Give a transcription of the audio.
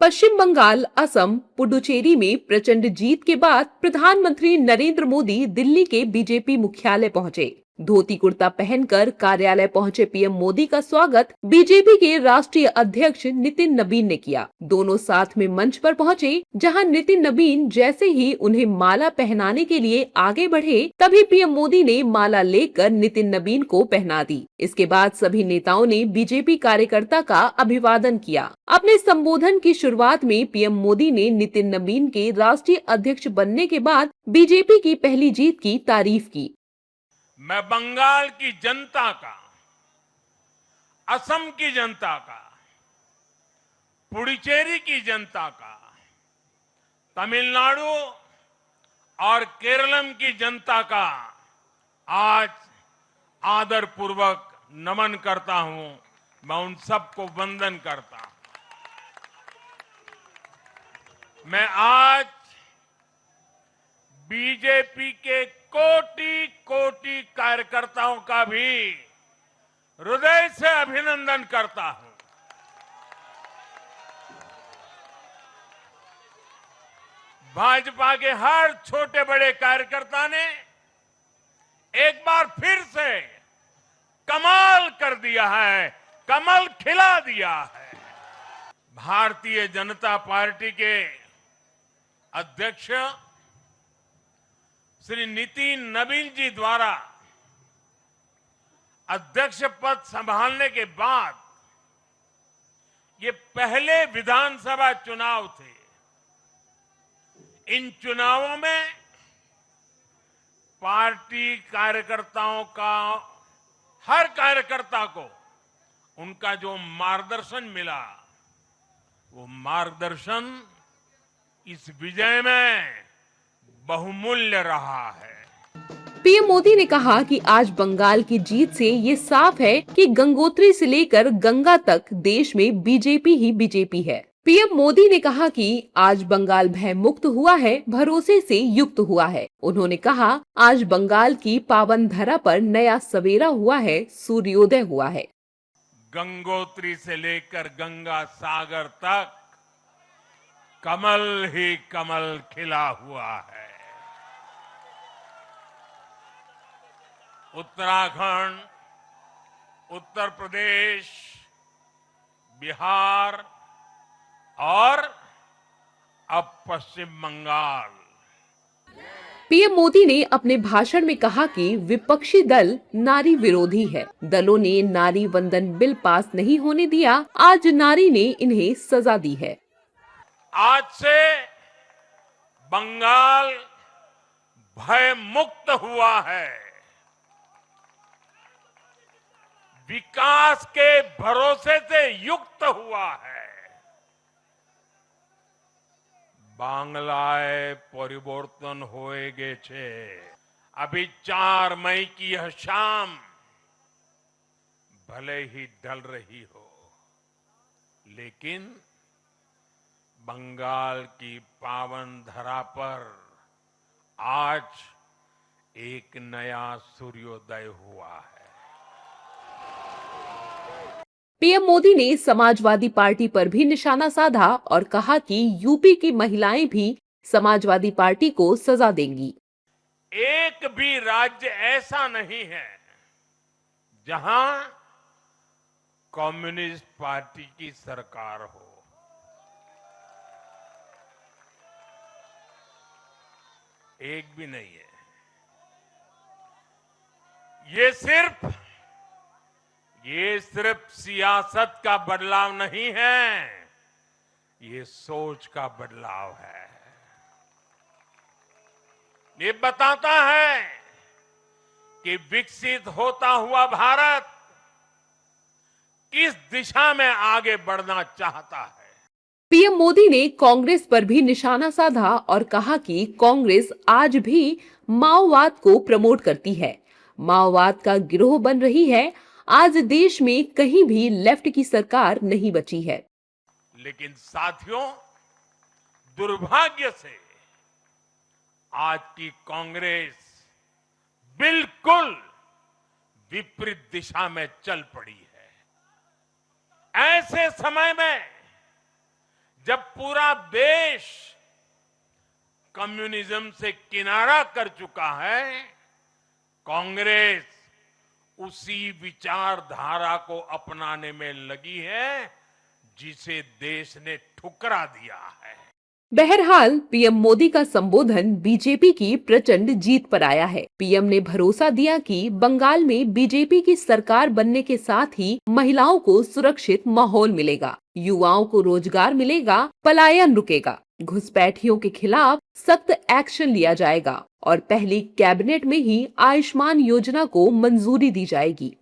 पश्चिम बंगाल, असम, पुडुचेरी में प्रचंड जीत के बाद प्रधानमंत्री नरेंद्र मोदी दिल्ली के बीजेपी मुख्यालय पहुंचे। धोती कुर्ता पहनकर कार्यालय पहुंचे पीएम मोदी का स्वागत बीजेपी के राष्ट्रीय अध्यक्ष नितिन नबीन ने किया। दोनों साथ में मंच पर पहुंचे, जहां नितिन नबीन जैसे ही उन्हें माला पहनाने के लिए आगे बढ़े, तभी पीएम मोदी ने माला लेकर नितिन नबीन को पहना दी। इसके बाद सभी नेताओं ने बीजेपी कार्यकर्ता का अभिवादन किया। अपने संबोधन की शुरुआत में पीएम मोदी ने नितिन नबीन के राष्ट्रीय अध्यक्ष बनने के बाद बीजेपी की पहली जीत की तारीफ की। मैं बंगाल की जनता का, असम की जनता का, पुडुचेरी की जनता का, तमिलनाडु और केरलम की जनता का आज आदरपूर्वक नमन करता हूं। मैं उन सबको वंदन करता हूं। मैं आज बीजेपी के कोटि कोटि कार्यकर्ताओं का भी हृदय से अभिनंदन करता हूं। भाजपा के हर छोटे बड़े कार्यकर्ता ने एक बार फिर से कमाल कर दिया है, कमल खिला दिया है। भारतीय जनता पार्टी के अध्यक्ष श्री नितिन नबीन जी द्वारा अध्यक्ष पद संभालने के बाद ये पहले विधानसभा चुनाव थे। इन चुनावों में पार्टी कार्यकर्ताओं का, हर कार्यकर्ता को उनका जो मार्गदर्शन मिला, वो मार्गदर्शन इस विजय में बहुमूल्य रहा है। पीएम मोदी ने कहा कि आज बंगाल की जीत से ये साफ है कि गंगोत्री से लेकर गंगा तक देश में बीजेपी ही बीजेपी है। पीएम मोदी ने कहा कि आज बंगाल भय मुक्त हुआ है, भरोसे से युक्त हुआ है। उन्होंने कहा, आज बंगाल की पावन धरा पर नया सवेरा हुआ है, सूर्योदय हुआ है। गंगोत्री से लेकर गंगा सागर तक कमल ही कमल खिला हुआ है। उत्तराखंड, उत्तर प्रदेश, बिहार और अब पश्चिम बंगाल। पीएम मोदी ने अपने भाषण में कहा कि विपक्षी दल नारी विरोधी है। दलों ने नारी वंदन बिल पास नहीं होने दिया। आज नारी ने इन्हें सजा दी है। आज से बंगाल भय मुक्त हुआ है, विकास के भरोसे से युक्त हुआ है। बांग्लाय परिवर्तन होए गे छे। अभी 4 मई की यह शाम भले ही ढल रही हो, लेकिन बंगाल की पावन धरा पर आज एक नया सूर्योदय हुआ है। पीएम मोदी ने समाजवादी पार्टी पर भी निशाना साधा और कहा कि यूपी की महिलाएं भी समाजवादी पार्टी को सजा देंगी। एक भी राज्य ऐसा नहीं है जहां कम्युनिस्ट पार्टी की सरकार हो। एक भी नहीं है। ये सिर्फ सियासत का बदलाव नहीं है, ये सोच का बदलाव है। ये बताता है कि विकसित होता हुआ भारत किस दिशा में आगे बढ़ना चाहता है। पीएम मोदी ने कांग्रेस पर भी निशाना साधा और कहा कि कांग्रेस आज भी माओवाद को प्रमोट करती है, माओवाद का गिरोह बन रही है। आज देश में कहीं भी लेफ्ट की सरकार नहीं बची है। लेकिन साथियों, दुर्भाग्य से आज की कांग्रेस बिल्कुल विपरीत दिशा में चल पड़ी है। ऐसे समय में जब पूरा देश कम्युनिज्म से किनारा कर चुका है, कांग्रेस उसी विचारधारा को अपनाने में लगी है जिसे देश ने ठुकरा दिया है। बहरहाल पीएम मोदी का संबोधन बीजेपी की प्रचंड जीत पर आया है। पीएम ने भरोसा दिया कि बंगाल में बीजेपी की सरकार बनने के साथ ही महिलाओं को सुरक्षित माहौल मिलेगा, युवाओं को रोजगार मिलेगा, पलायन रुकेगा, घुसपैठियों के खिलाफ सख्त एक्शन लिया जाएगा और पहली कैबिनेट में ही आयुष्मान योजना को मंजूरी दी जाएगी।